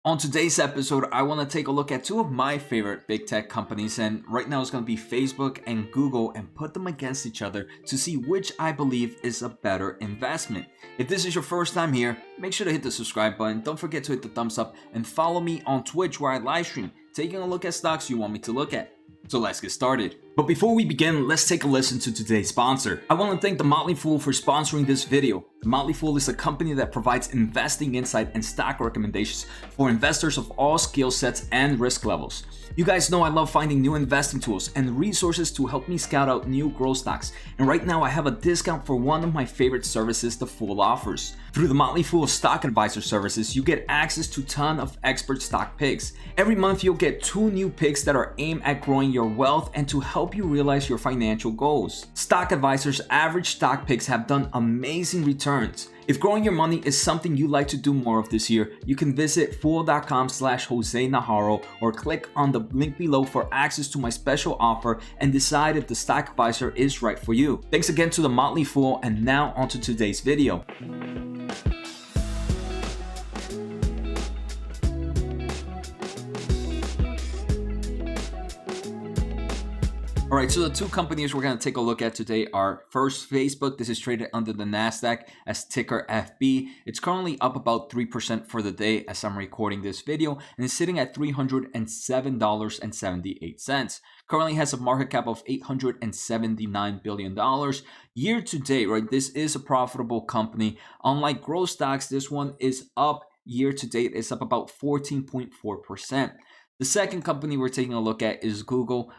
On today's episode, I want to take a look at two of my favorite big tech companies, and right now it's going to be Facebook and Google, and put them against each other to see which I believe is a better investment. If this is your first time here, make sure to hit the subscribe button, don't forget to hit the thumbs up, and follow me on Twitch where I live stream, taking a look at stocks you want me to look at. So let's get started. But before we begin, let's take a listen to today's sponsor. I want to thank the Motley for sponsoring this video. The Motley is a company that provides investing insight and stock recommendations for investors of all skill sets and risk levels. You guys know I love finding new investing tools and resources to help me scout out new growth stocks. And right now I have a discount for one of my favorite services the Fool offers. Through the Motley Stock Advisor services, you get access to a ton of expert stock picks. Every month you'll get 2 new picks that are aimed at growing your wealth and to help you realize your financial goals. Stock Advisor's average stock picks have done amazing returns. If growing your money is something you'd like to do more of this year, you can visit fool.com/Jose Najarro or click on the link below for access to my special offer and decide if the stock advisor is right for you. Thanks again to the Motley Fool, and now onto today's video. Alright, so the two companies we're going to take a look at today are first Facebook. This is traded under the NASDAQ as ticker FB. It's currently up about 3% for the day as I'm recording this video, and it's sitting at $307.78. Currently has a market cap of $879 billion. Year to date, right, this is a profitable company. Unlike growth stocks, this one is up year to date. It's up about 14.4%. The second company we're taking a look at is Google.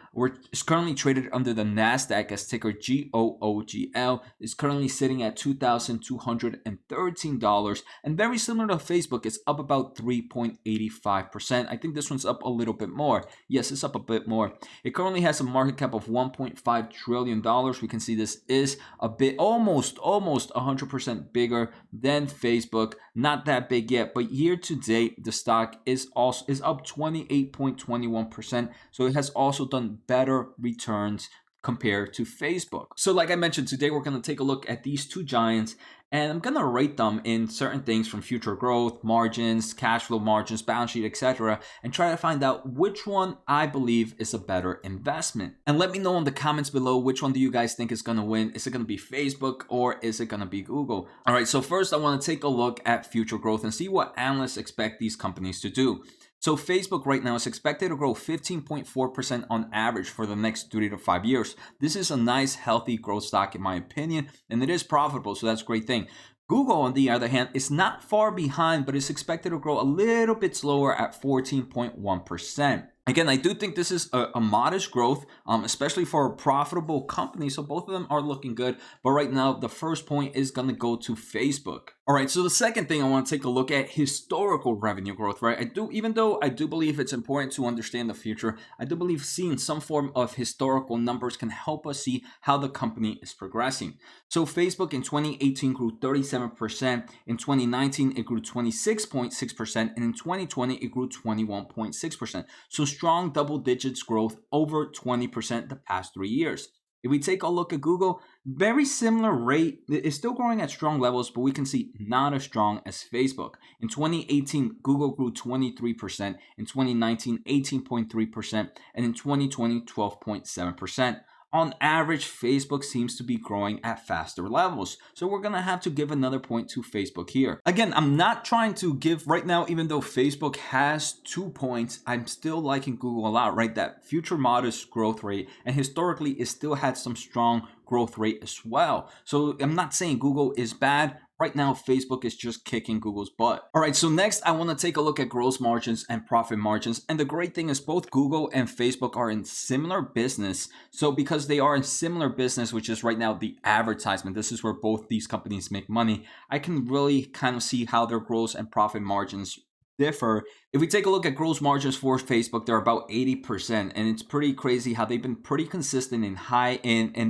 It's currently traded under the NASDAQ as ticker GOOGL. It's currently sitting at $2,213. And very similar to Facebook, it's up about 3.85%. I think this one's up a little bit more. Yes, it's up a bit more. It currently has a market cap of $1.5 trillion. We can see this is a bit almost 100% bigger than Facebook. Not that big yet, but year to date, the stock is up 28.21%. So it has also done better returns compared to Facebook. So like I mentioned, today we're going to take a look at these two giants, and I'm going to rate them in certain things from future growth, margins, cash flow margins, balance sheet, etc., and try to find out which one I believe is a better investment. And let me know in the comments below, which one do you guys think is going to win? Is it going to be Facebook or is it going to be Google? All right, so first I want to take a look at future growth and see what analysts expect these companies to do. So Facebook right now is expected to grow 15.4% on average for the next 3 to 5 years. This is a nice, healthy growth stock in my opinion, and it is profitable, so that's a great thing. Google, on the other hand, is not far behind, but is expected to grow a little bit slower at 14.1%. Again, I do think this is a modest growth, especially for a profitable company. So both of them are looking good. But right now, the first point is going to go to Facebook. All right, so the second thing I want to take a look at, historical revenue growth, right? Even though I do believe it's important to understand the future, I do believe seeing some form of historical numbers can help us see how the company is progressing. So Facebook in 2018 grew 37%. In 2019, it grew 26.6%. And in 2020, it grew 21.6%. So strong double digits growth, over 20% the past 3 years. If we take a look at Google, very similar rate. It's still growing at strong levels, but we can see not as strong as Facebook. In 2018, Google grew 23%. In 2019, 18.3%. And in 2020, 12.7%. On average, Facebook seems to be growing at faster levels. So we're going to have to give another point to Facebook here. Again, I'm not trying to give right now, even though Facebook has 2 points, I'm still liking Google a lot, right? That future modest growth rate, and historically it still had some strong growth rate as well. So I'm not saying Google is bad. Right now, Facebook is just kicking Google's butt. All right, so next I want to take a look at gross margins and profit margins. And the great thing is both Google and Facebook are in similar business. So because they are in similar business, which is right now the advertisement, this is where both these companies make money, I can really kind of see how their gross and profit margins differ. If we take a look at gross margins for Facebook, they're about 80%, and it's pretty crazy how they've been pretty consistent in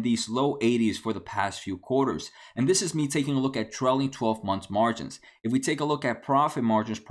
these low 80s for the past few quarters. And this is me taking a look at trailing 12 months margins. If we take a look at profit margins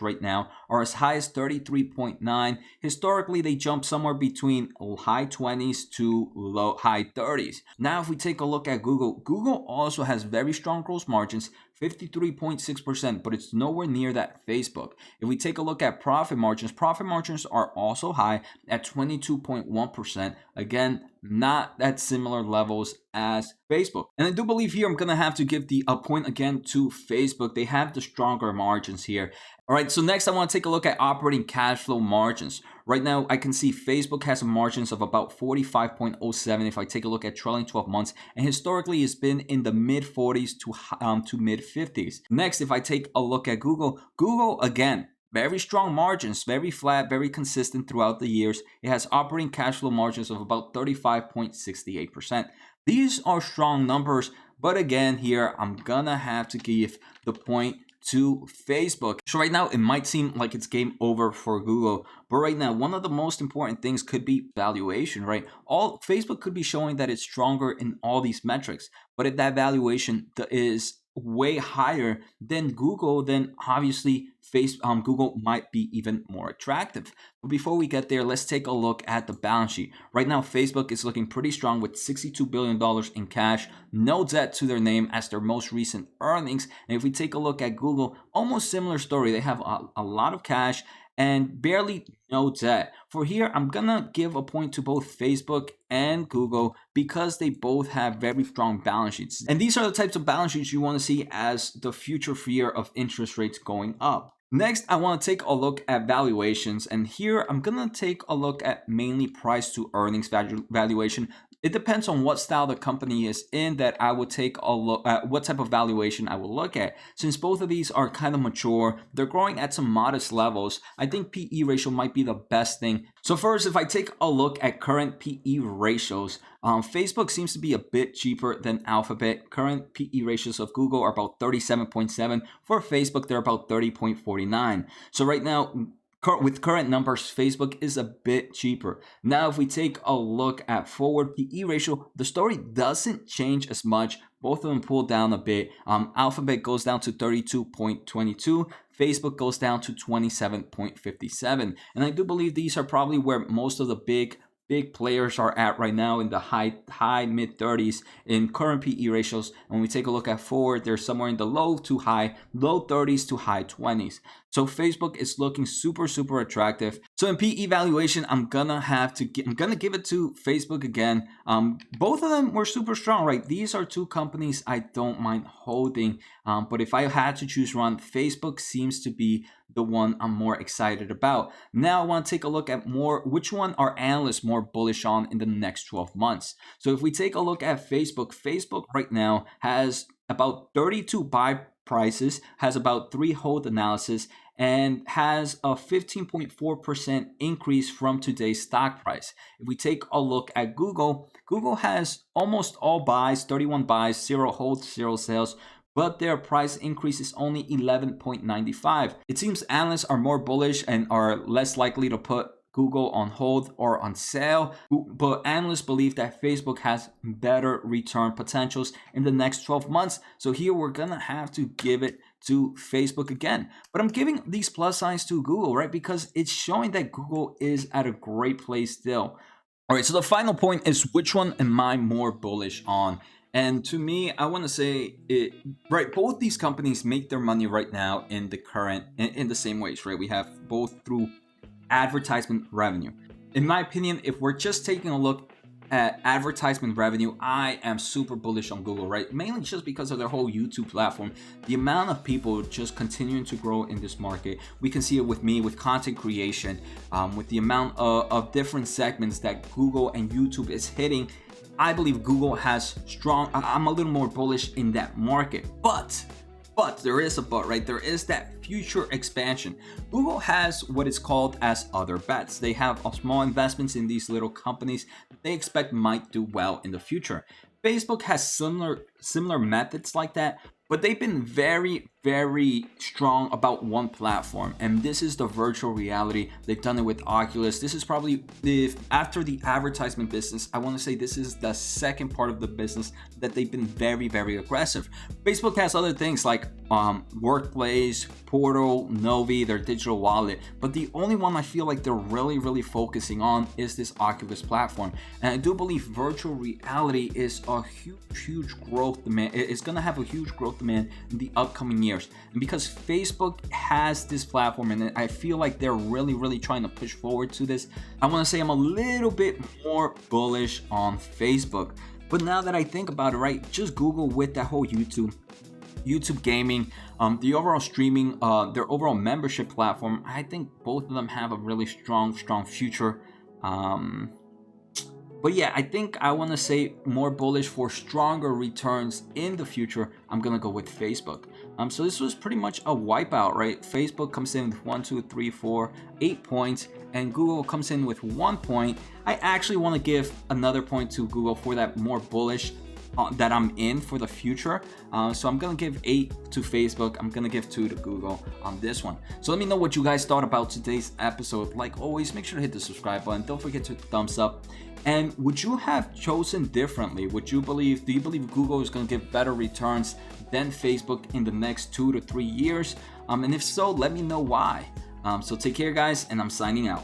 right now are as high as 33.9. Historically, they jump somewhere between high 20s to high 30s. Now, if we take a look at Google also has very strong gross margins, 53.6%, but it's nowhere near that Facebook. If we take a look at profit margins are also high at 22.1%. Again, not at similar levels as Facebook. And I do believe here I'm going to have to give a point again to Facebook. They have the stronger margins here. All right, so next I want to take a look at operating cash flow margins. Right now, I can see Facebook has margins of about 45.07 if I take a look at trailing 12 months, and historically it's been in the mid 40s to mid 50s. Next, if I take a look at Google again, very strong margins, very flat, very consistent throughout the years. It has operating cash flow margins of about 35.68%. These are strong numbers, but again, here I'm gonna have to give the point to Facebook. So right now, it might seem like it's game over for Google, but right now, one of the most important things could be valuation, right? Facebook could be showing that it's stronger in all these metrics, but if that valuation is way higher than Google, then obviously Google might be even more attractive. But before we get there, let's take a look at the balance sheet. Right now, Facebook is looking pretty strong with $62 billion in cash, no debt to their name as their most recent earnings. And if we take a look at Google, almost similar story. They have a lot of cash and barely no debt. For here, I'm gonna give a point to both Facebook and Google because they both have very strong balance sheets. And these are the types of balance sheets you want to see as the future fear of interest rates going up. Next, I want to take a look at valuations, and here I'm gonna take a look at mainly price to earnings valuation. It depends on what style the company is in that I would take a look at what type of valuation I will look at. Since both of these are kind of mature, they're growing at some modest levels, I think PE ratio might be the best thing. So first, if I take a look at current PE ratios, Facebook seems to be a bit cheaper than Alphabet. Current PE ratios of Google are about 37.7. For Facebook, they're about 30.49. So right now, with current numbers, Facebook is a bit cheaper. Now, if we take a look at forward PE ratio, the story doesn't change as much. Both of them pull down a bit. Alphabet goes down to 32.22. Facebook goes down to 27.57. And I do believe these are probably where most of the big players are at right now, in the high mid 30s in current PE ratios. When we take a look at forward, they're somewhere in the low 30s to high 20s. So Facebook is looking super attractive. So in PE valuation, I'm gonna give it to Facebook again. Both of them were super strong, right? These are two companies I don't mind holding. But if I had to choose one, Facebook seems to be the one I'm more excited about. Now I want to take a look at which one are analysts more bullish on in the next 12 months. So if we take a look at Facebook right now has about 32 buy prices, has about 3 hold analysis, and has a 15.4% increase from today's stock price. If we take a look at Google has almost all buys, 31 buys, 0 holds, 0 sales, but their price increase is only 11.95. It seems analysts are more bullish and are less likely to put Google on hold or on sale, but analysts believe that Facebook has better return potentials in the next 12 months. So here we're gonna have to give it to Facebook again. But I'm giving these plus signs to Google, right? Because it's showing that Google is at a great place still. All right, so the final point is, which one am I more bullish on? And to me, I want to say it, right? Both these companies make their money right now in the same ways, right? We have both through advertisement revenue. In my opinion, if we're just taking a look at advertisement revenue, I am super bullish on Google, right? Mainly just because of their whole YouTube platform. The amount of people just continuing to grow in this market. We can see it with me, with content creation, with the amount of different segments that Google and YouTube is hitting. I believe Google has I'm a little more bullish in that market. But there is a but, right? There is that future expansion. Google has what is called as other bets. They have small investments in these little companies that they expect might do well in the future. Facebook has similar methods like that, but they've been very very strong about one platform, and this is the virtual reality. They've done it with Oculus. This is probably, if after the advertisement business, I want to say this is the second part of the business that they've been very, very aggressive. Facebook has other things like Workplace, Portal, Novi, their digital wallet, but the only one I feel like they're really focusing on is this Oculus platform. And I do believe virtual reality is a huge growth demand. It's going to have a huge growth demand in the upcoming years. And because Facebook has this platform, and I feel like they're really trying to push forward to this, I want to say I'm a little bit more bullish on Facebook. But now that I think about it, right, just Google with that whole YouTube gaming, the overall streaming, their overall membership platform, I think both of them have a really strong future. But yeah, I think I want to say more bullish for stronger returns in the future. I'm going to go with Facebook. So this was pretty much a wipeout, right? Facebook comes in with 1, 2, 3, 4, 8 points, and Google comes in with 1 point. I actually want to give another point to Google for that more bullish that I'm in for the future. So I'm gonna give 8 to Facebook. I'm gonna give 2 to Google on this one. So let me know what you guys thought about today's episode. Like always, make sure to hit the subscribe button. Don't forget to hit the thumbs up. And would you have chosen differently? Do you believe Google is gonna give better returns than Facebook in the next 2 to 3 years? And if so, let me know why. So take care, guys, and I'm signing out.